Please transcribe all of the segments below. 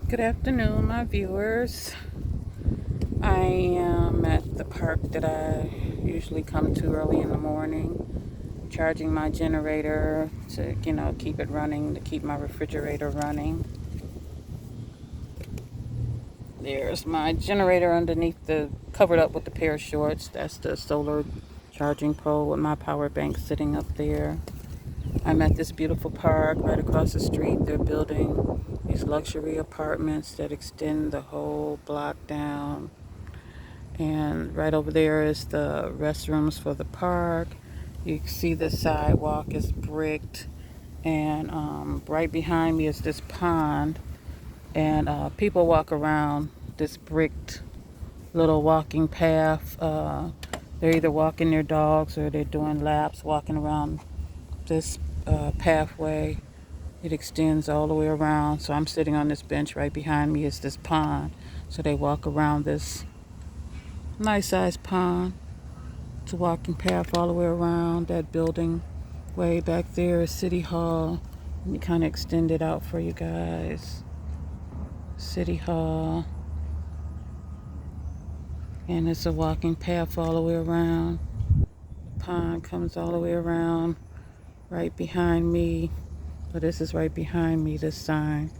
Good afternoon, my viewers. I am at the park that I usually come to early in the morning, charging my generator to, keep it running, to keep my refrigerator running. There's my generator underneath covered up with the pair of shorts. That's the solar charging pole with my power bank sitting up there. I'm at this beautiful park right across the street. They're building these luxury apartments that extend the whole block down. And right over there is the restrooms for the park. You can see the sidewalk is bricked. And right behind me is this pond. And people walk around this bricked little walking path. They're either walking their dogs or they're doing laps walking around this pathway. It extends all the way around. So I'm sitting on this bench. Right behind me is this pond. So they walk around this nice sized pond. It's a walking path all the way around that building. Way back there is City Hall. Let me kind of extend it out for you guys. City Hall. And it's a walking path all the way around. The pond comes all the way around right behind me. But this is right behind me, this sign.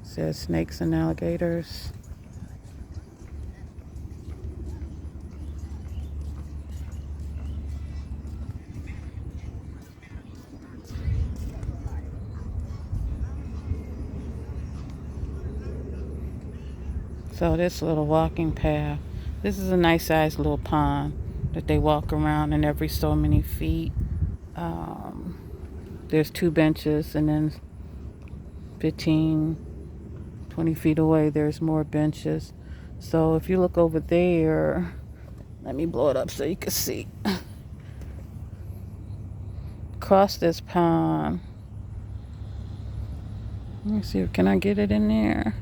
It says snakes and alligators. So this little walking path, this is a nice sized little pond that they walk around, and every so many feet, there's two benches, and then 15, 20 feet away, there's more benches. So if you look over there, let me blow it up so you can see. Across this pond, let me see, can I get it in there?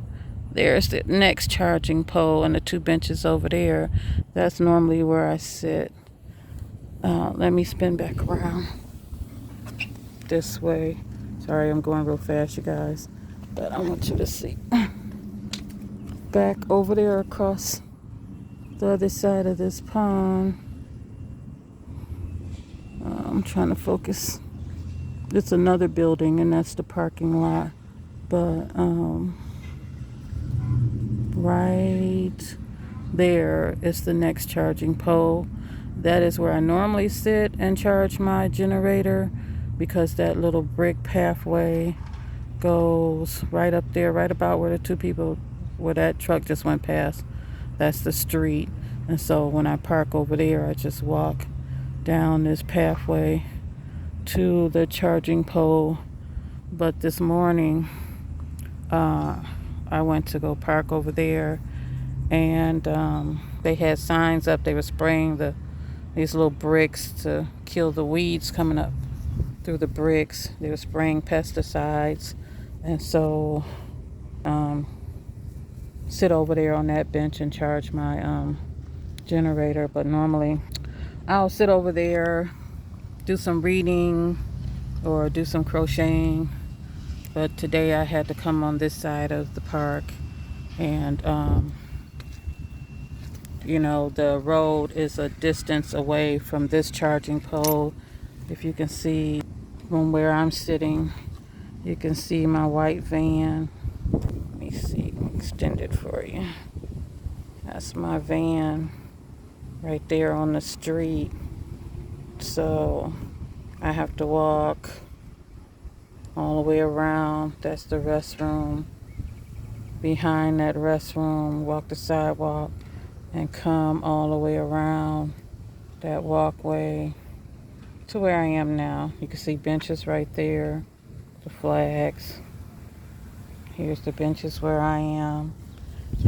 There's the next charging pole and the two benches over there. That's normally where I sit. Let me spin back around this way. Sorry, I'm going real fast, you guys. But I want you to see. Back over there across the other side of this pond. I'm trying to focus. It's another building, and that's the parking lot. But, right there is the next charging pole. That is where I normally sit and charge my generator, because that little brick pathway goes right up there, right about where where that truck just went past. That's the street. And so when I park over there, I just walk down this pathway to the charging pole. But this morning, I went to go park over there, and they had signs up. They were spraying these little bricks to kill the weeds coming up through the bricks. They were spraying pesticides, and so sit over there on that bench and charge my generator. But normally I'll sit over there, do some reading or do some crocheting. But today I had to come on this side of the park, and the road is a distance away from this charging pole. If you can see from where I'm sitting, you can see my white van. Let me see, extend it for you. That's my van right there on the street. So I have to walk all the way around. That's the restroom. Behind that restroom, walk the sidewalk and come all the way around that walkway to where I am now. You can see benches right there, the flags. Here's the benches where I am.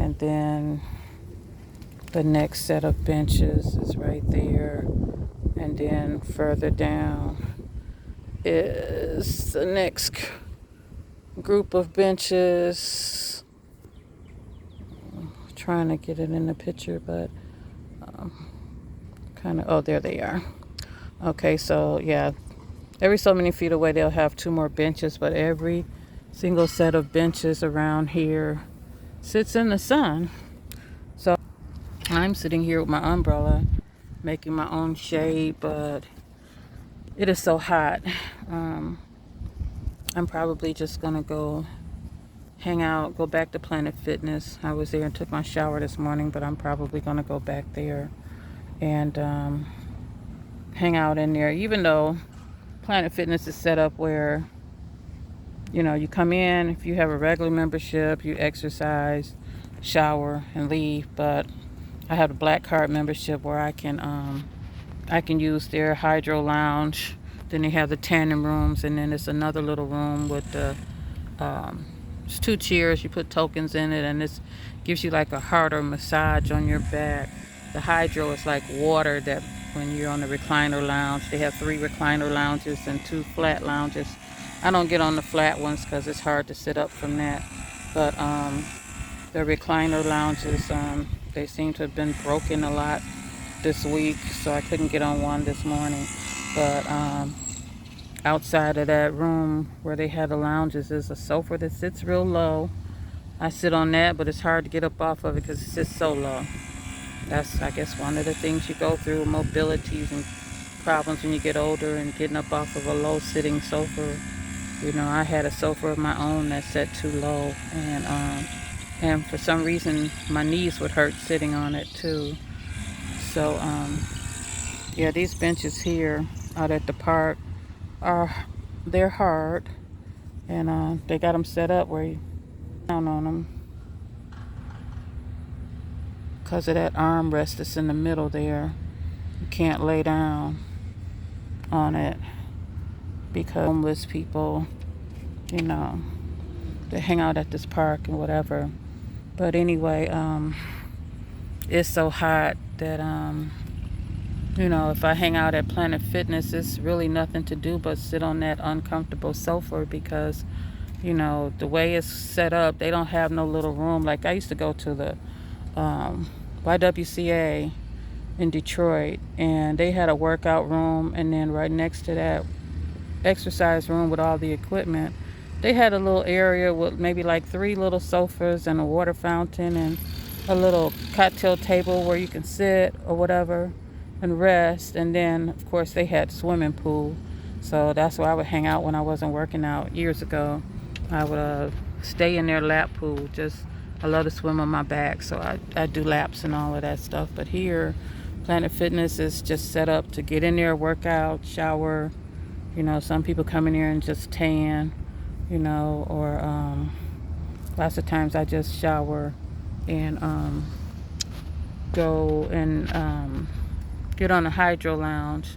And then the next set of benches is right there. And then further down is the next group of benches. I'm trying to get it in the picture, but there they are. Okay, so yeah, every so many feet away they'll have two more benches, but every single set of benches around here sits in the sun. So I'm sitting here with my umbrella, making my own shade, but it is so hot. I'm probably just gonna go hang out, go back to Planet Fitness. I was there and took my shower this morning, but I'm probably gonna go back there and hang out in there, even though Planet Fitness is set up where, you know, you come in, if you have a regular membership, you exercise, shower, and leave. But I have a black card membership where I can use their hydro lounge. Then they have the tanning rooms, and then there's another little room with the it's 2 chairs. You put tokens in it, and this gives you like a harder massage on your back. The hydro is like water that when you're on the recliner lounge, they have 3 recliner lounges and 2 flat lounges. I don't get on the flat ones because it's hard to sit up from that. But the recliner lounges, they seem to have been broken a lot this week, so I couldn't get on one this morning. But outside of that room where they had the lounges is a sofa that sits real low. I sit on that, but it's hard to get up off of it because it sits so low. That's, I guess, one of the things you go through, mobilities and problems when you get older, and getting up off of a low sitting sofa. You know, I had a sofa of my own that sat too low, and for some reason my knees would hurt sitting on it too. So yeah, these benches here out at the park they're hard, and they got them set up where you down on them because of that armrest that's in the middle there. You can't lay down on it because homeless people, you know, they hang out at this park and whatever. But anyway, it's so hot that you know, if I hang out at Planet Fitness, it's really nothing to do but sit on that uncomfortable sofa because, you know, the way it's set up, they don't have no little room. Like I used to go to the YWCA in Detroit, and they had a workout room, and then right next to that exercise room with all the equipment, they had a little area with maybe like 3 little sofas and a water fountain and a little cocktail table where you can sit or whatever and rest. And then of course they had swimming pool, so that's where I would hang out when I wasn't working out years ago. I would stay in their lap pool. Just, I love to swim on my back, so I do laps and all of that stuff. But here Planet Fitness is just set up to get in there, work out, shower. You know, some people come in here and just tan, you know, or lots of times I just shower and go and get on the hydro lounge.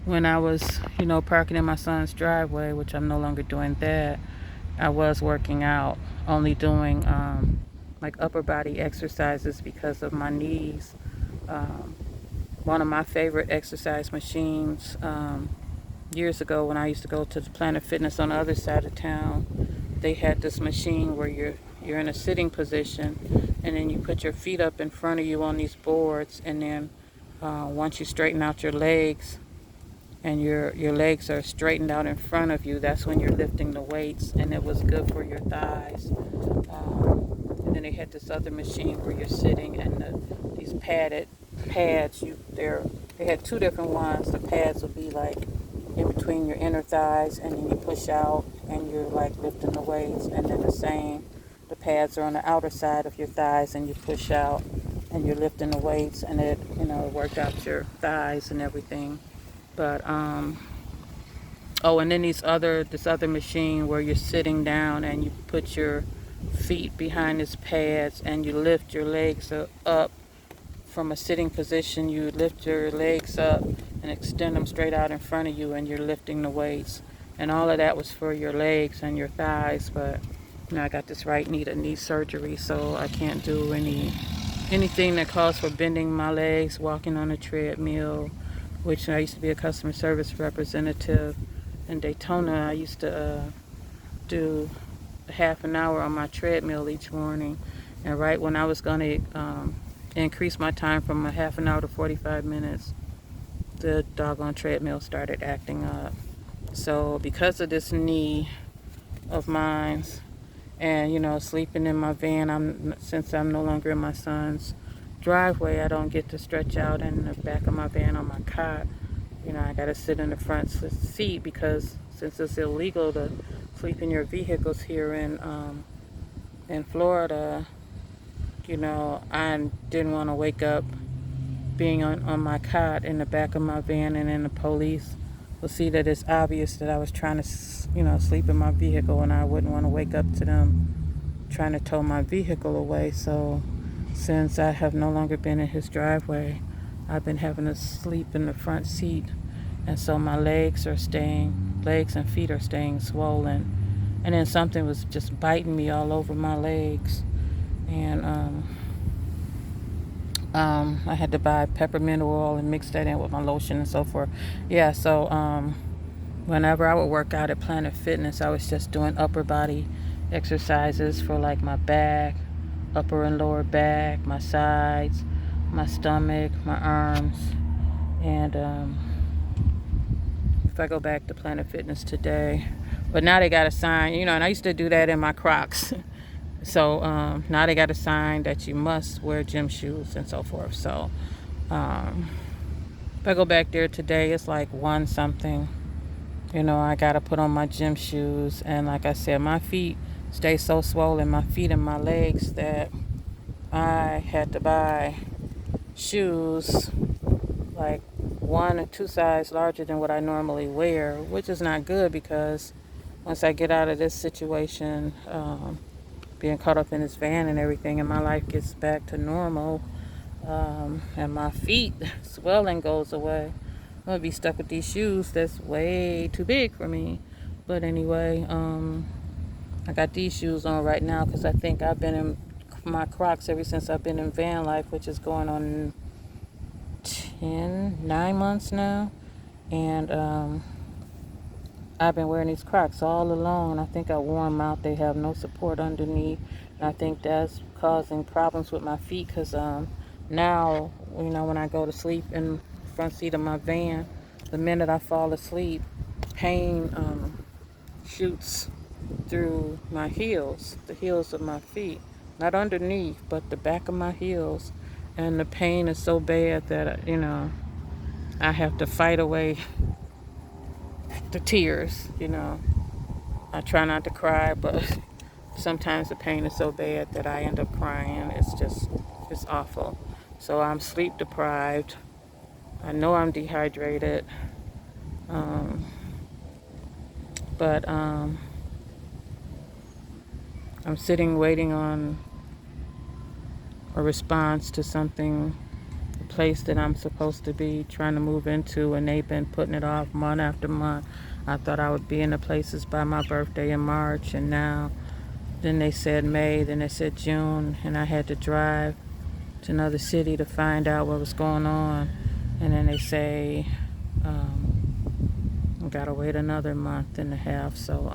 When I was, you know, parking in my son's driveway, which I'm no longer doing that, I was working out, only doing like upper body exercises because of my knees. One of my favorite exercise machines, years ago when I used to go to the Planet Fitness on the other side of town, they had this machine where you're in a sitting position, and then you put your feet up in front of you on these boards, and then once you straighten out your legs and your legs are straightened out in front of you, that's when you're lifting the weights, and it was good for your thighs. And then they had this other machine where you're sitting, and these padded pads, they had 2 different ones. The pads would be like in between your inner thighs, and then you push out and you're like lifting the weights. And then the pads are on the outer side of your thighs, and you push out and you're lifting the weights, and it, you know, worked out your thighs and everything. But oh, and then this other machine where you're sitting down and you put your feet behind these pads and you lift your legs up from a sitting position. You lift your legs up and extend them straight out in front of you, and you're lifting the weights. And all of that was for your legs and your thighs. But you know, I got this right knee surgery, so I can't do anything that calls for bending my legs, walking on a treadmill, which I used to be a customer service representative in Daytona. I used to do a half an hour on my treadmill each morning, and right when I was going to increase my time from a half an hour to 45 minutes, the doggone treadmill started acting up. So because of this knee of mine, and sleeping in my van. Since I'm no longer in my son's driveway, I don't get to stretch out in the back of my van on my cot. I got to sit in the front seat because since it's illegal to sleep in your vehicles here in Florida, I didn't want to wake up being on my cot in the back of my van, and then the police will see that it's obvious that I was trying to, sleep in my vehicle, and I wouldn't want to wake up to them trying to tow my vehicle away. So since I have no longer been in his driveway, I've been having to sleep in the front seat, and so my legs and feet are staying swollen, and then something was just biting me all over my legs, and I had to buy peppermint oil and mix that in with my lotion and so forth. Yeah, so whenever I would work out at Planet Fitness, I was just doing upper body exercises for like my back, upper and lower back, my sides, my stomach, my arms. And if I go back to Planet Fitness today, but now they got a sign, and I used to do that in my Crocs. So now they got a sign that you must wear gym shoes and so forth. So if I go back there today, it's like 1 something. I got to put on my gym shoes. And like I said, my feet stay so swollen, my feet and my legs, that I had to buy shoes like 1 or 2 sizes larger than what I normally wear, which is not good because once I get out of this situation, being caught up in this van and everything, and my life gets back to normal, and my feet swelling goes away, I'm gonna be stuck with these shoes that's way too big for me. But anyway, I got these shoes on right now because I think I've been in my Crocs ever since I've been in van life, which is going on 9 months now. And I've been wearing these Crocs all along. I think I wore them out. They have no support underneath. And I think that's causing problems with my feet because now, when I go to sleep in the front seat of my van, the minute I fall asleep, pain shoots through my heels, the heels of my feet. Not underneath, but the back of my heels. And the pain is so bad that, I have to fight away the tears. I try not to cry, but sometimes the pain is so bad that I end up crying. It's awful. So I'm sleep deprived. I know I'm dehydrated. But I'm sitting waiting on a response to something, a place that I'm supposed to be trying to move into, and they've been putting it off month after month. I thought I would be in the places by my birthday in March, and now then they said May, then they said June, and I had to drive to another city to find out what was going on, and then they say I gotta wait another month and a half. So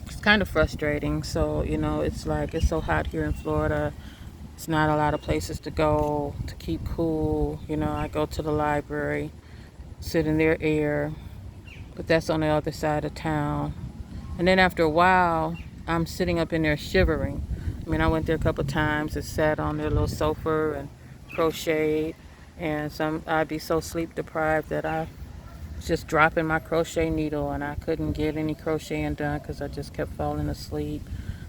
it's kind of frustrating. So it's like it's so hot here in Florida. It's not a lot of places to go to keep cool. I go to the library, sit in their air, but that's on the other side of town. And then after a while, I'm sitting up in there shivering. I went there a couple times and sat on their little sofa and crocheted. And I'd be so sleep deprived that I was just dropping my crochet needle, and I couldn't get any crocheting done because I just kept falling asleep.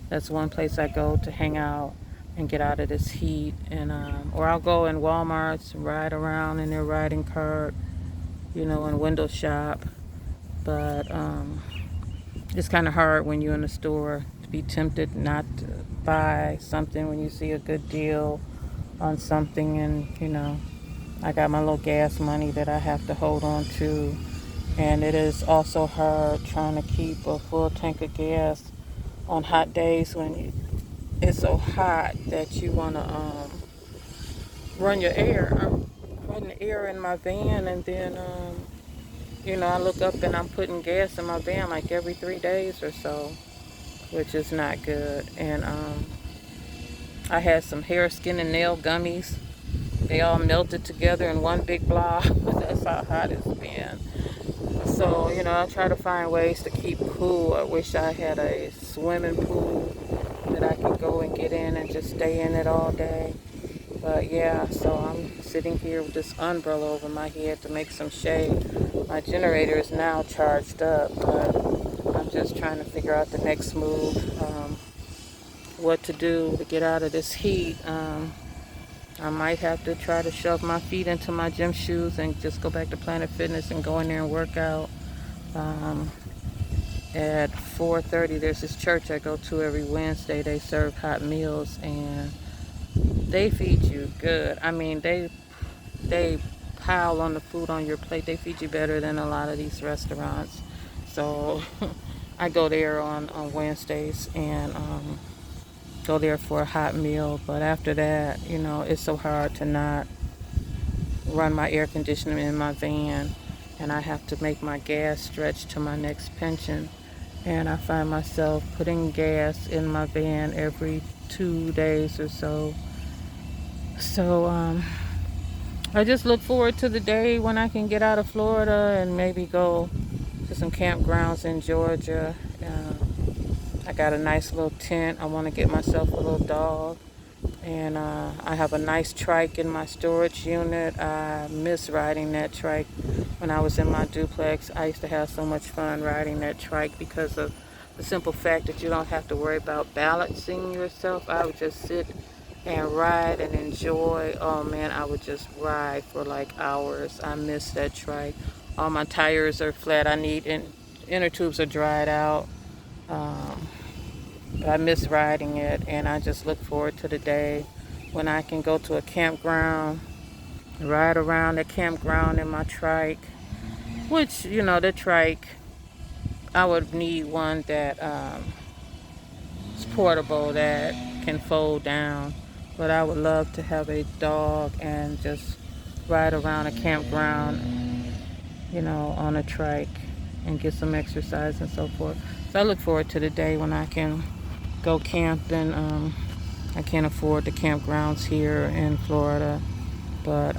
That's one place I go to hang out and get out of this heat. And or I'll go in Walmart's and ride around in their riding cart, and window shop. But it's kind of hard when you're in the store to be tempted not to buy something when you see a good deal on something. And I got my little gas money that I have to hold on to, and it is also hard trying to keep a full tank of gas on hot days when it's so hot that you want to run your air. I'm running the air in my van, and then I look up and I'm putting gas in my van like every 3 days or so, which is not good. And I had some hair, skin, and nail gummies. They all melted together in one big blob. That's how hot it's been. So, you know, I try to find ways to keep cool. I wish I had a swimming pool that I could go and get in and just stay in it all day. But yeah, so I'm sitting here with this umbrella over my head to make some shade. My generator is now charged up, but I'm just trying to figure out the next move, what to do to get out of this heat. I might have to try to shove my feet into my gym shoes and just go back to Planet Fitness and go in there and work out. At 4:30, there's this church I go to every Wednesday. They serve hot meals and they feed you good. I mean, they pile on the food on your plate. They feed you better than a lot of these restaurants. So I go there on Wednesdays and go there for a hot meal. But after that, you know, it's so hard to not run my air conditioning in my van, and I have to make my gas stretch to my next pension. And I find myself putting gas in my van every 2 days or so. So I just look forward to the day when I can get out of Florida and maybe go to some campgrounds in Georgia. I got a nice little tent. I want to get myself a little dog. And I have a nice trike in my storage unit. I miss riding that trike. When I was in my duplex, I used to have so much fun riding that trike because of the simple fact that you don't have to worry about balancing yourself. I would just sit and ride and enjoy. Oh man, I would just ride for like hours. I miss that trike. All my tires are flat. Inner tubes are dried out. Um, but I miss riding it, and I just look forward to the day when I can go to a campground, ride around the campground in my trike. Which, you know, the trike, I would need one that is portable, that can fold down. But I would love to have a dog and just ride around a campground, you know, on a trike and get some exercise and so forth. So I look forward to the day when I can go camping. I can't afford the campgrounds here in Florida, but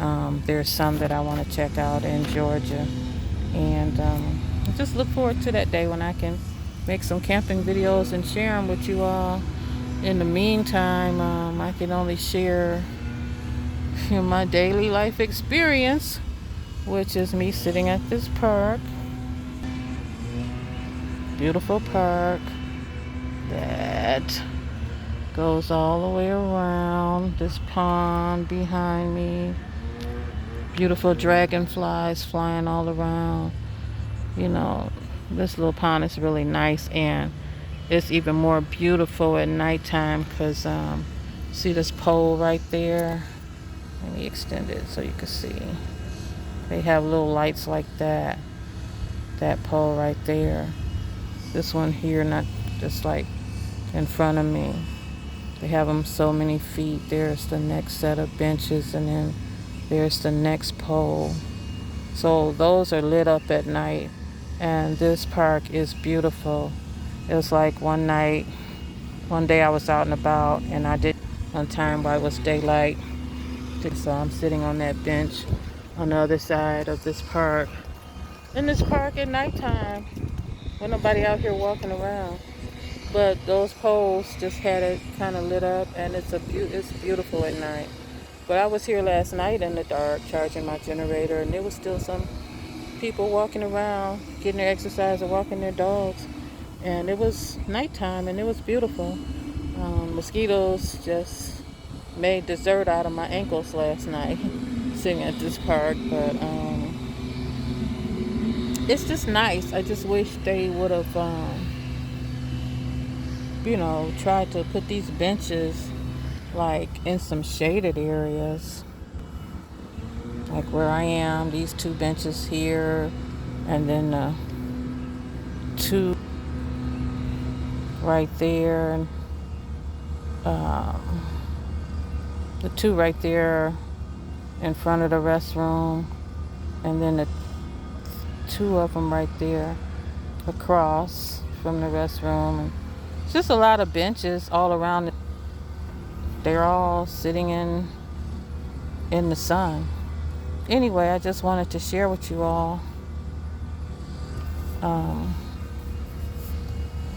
there's some that I want to check out in Georgia. And I just look forward to that day when I can make some camping videos and share them with you all. In the meantime, I can only share, you know, my daily life experience, which is me sitting at this park. Beautiful park that goes all the way around. This pond behind me. Beautiful dragonflies flying all around. You know, this little pond is really nice, and it's even more beautiful at nighttime because see this pole right there? Let me extend it so you can see. They have little lights like that. That pole right there. This one here, not just like in front of me. They have them so many feet. There's the next set of benches, and then there's the next pole. So those are lit up at night, and this park is beautiful. It was like one day I was out and about, and I did one time while it was daylight. So I'm sitting on that bench on the other side of this park. In this park at nighttime, with nobody out here walking around. But those poles just had it kind of lit up, and it's beautiful at night. But I was here last night in the dark charging my generator, and there was still some people walking around getting their exercise and walking their dogs. And it was nighttime, and it was beautiful. Mosquitoes just made dessert out of my ankles last night sitting at this park. But it's just nice. I just wish they would have, you know, tried to put these benches like in some shaded areas. Like where I am, these two benches here, and then two right there, and the two right there in front of the restroom, and then the two of them right there across from the restroom. And it's just a lot of benches all around. They're all sitting in the sun. Anyway, I just wanted to share with you all um,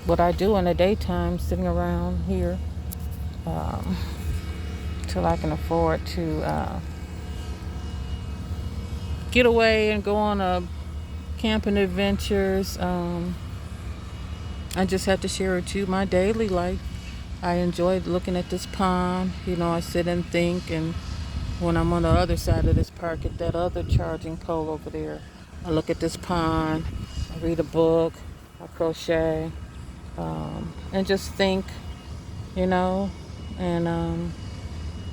what I do in the daytime, sitting around here, um, till I can afford to get away and go on a camping adventures. I just have to share with you my daily life. I enjoy looking at this pond. I sit and think, and when I'm on the other side of this park at that other charging pole over there, I look at this pond, I read a book, I crochet, and just think, you know, and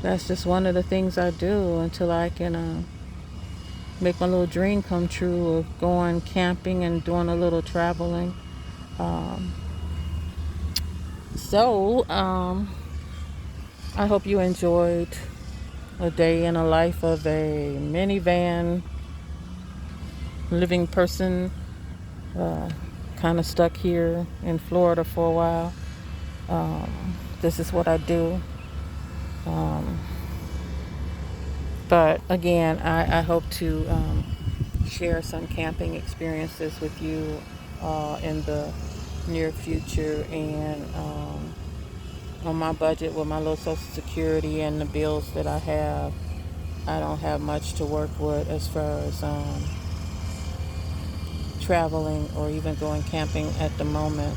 that's just one of the things I do until I can make my little dream come true of going camping and doing a little traveling. Um, so, I hope you enjoyed a day in the life of a minivan living person, uh, kind of stuck here in Florida for a while. This is what I do. Um, but again, I hope to share some camping experiences with you in the near future, and on my budget with my little Social Security and the bills that I have, I don't have much to work with as far as traveling or even going camping at the moment.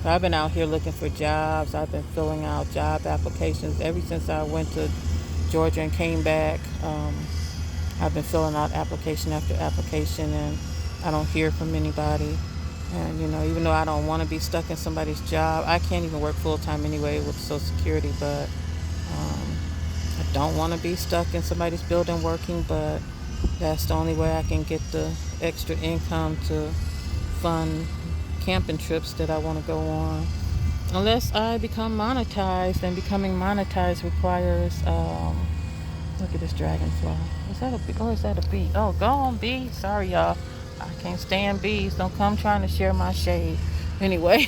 So I've been out here looking for jobs. I've been filling out job applications ever since I went to Georgia and came back. I've been filling out application after application, and I don't hear from anybody. And even though I don't want to be stuck in somebody's job, I can't even work full time anyway with Social Security. But I don't want to be stuck in somebody's building working. But that's the only way I can get the extra income to fund camping trips that I want to go on. Unless I become monetized, and becoming monetized requires, look at this dragonfly. Is that a bee or is that a bee? Oh, go on, bee. Sorry, y'all. I can't stand bees. Don't come trying to share my shade. Anyway,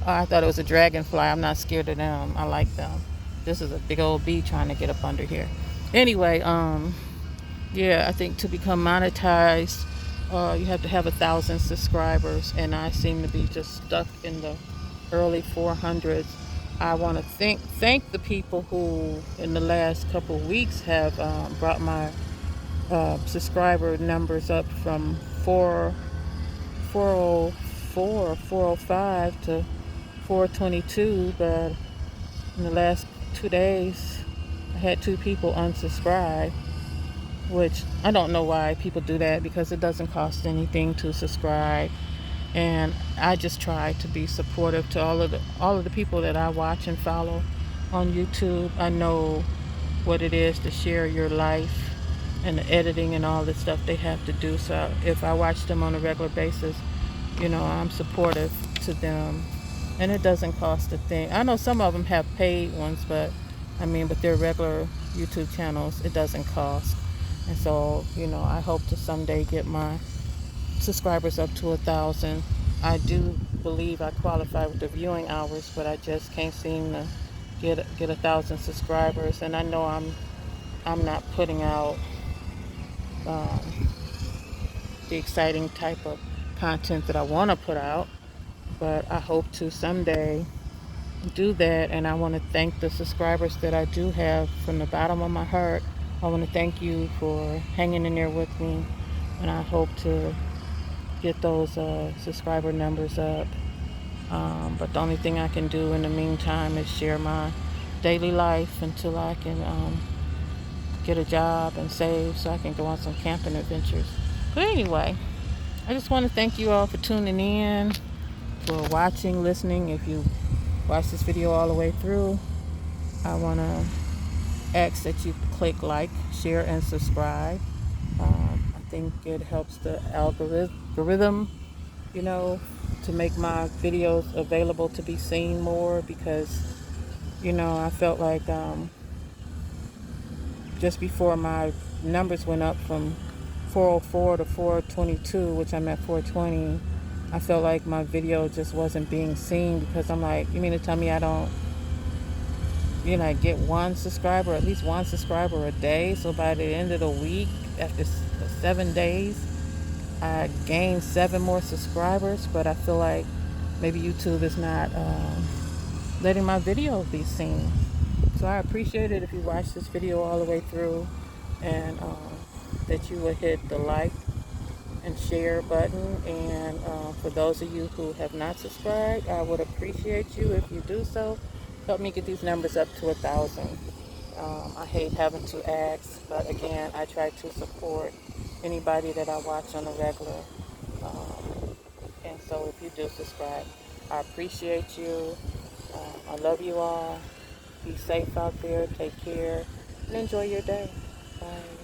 I thought it was a dragonfly. I'm not scared of them. I like them. This is a big old bee trying to get up under here. Anyway, yeah, I think to become monetized, you have to have 1,000 subscribers, and I seem to be just stuck in the early 400s. I want to thank the people who, in the last couple of weeks, have brought my subscriber numbers up from 404 or 405 to 422. But in the last 2 days, I had 2 people unsubscribe, which I don't know why people do that, because it doesn't cost anything to subscribe. And I just try to be supportive to all of the people that I watch and follow on YouTube. I know what it is to share your life and the editing and all the stuff they have to do. So if I watch them on a regular basis, I'm supportive to them, and it doesn't cost a thing. I know some of them have paid ones, but with their regular YouTube channels, it doesn't cost. And so, I hope to someday get my subscribers up to 1,000. I do believe I qualify with the viewing hours, but I just can't seem to get 1,000 subscribers. And I know I'm not putting out the exciting type of content that I want to put out, but I hope to someday do that. And I want to thank the subscribers that I do have from the bottom of my heart. I want to thank you for hanging in there with me, and I hope to get those subscriber numbers up. But the only thing I can do in the meantime is share my daily life until I can get a job and save so I can go on some camping adventures. But anyway, I just want to thank you all for tuning in, for watching, listening. If you watch this video all the way through, I want to ask that you click like, share, and subscribe. I think it helps the algorithm, to make my videos available to be seen more, because, I felt like just before my numbers went up from 404 to 422, which I'm at 420, I felt like my video just wasn't being seen, because I'm like, you mean to tell me I don't, get one subscriber, at least one subscriber a day? So by the end of the week, after 7 days, I gained 7 more subscribers, but I feel like maybe YouTube is not letting my video be seen. So I appreciate it if you watch this video all the way through, and that you would hit the like and share button. And for those of you who have not subscribed, I would appreciate you if you do so. Help me get these numbers up to 1,000. I hate having to ask, but again, I try to support anybody that I watch on a regular. And so if you do subscribe, I appreciate you. I love you all. Be safe out there. Take care and enjoy your day. Bye.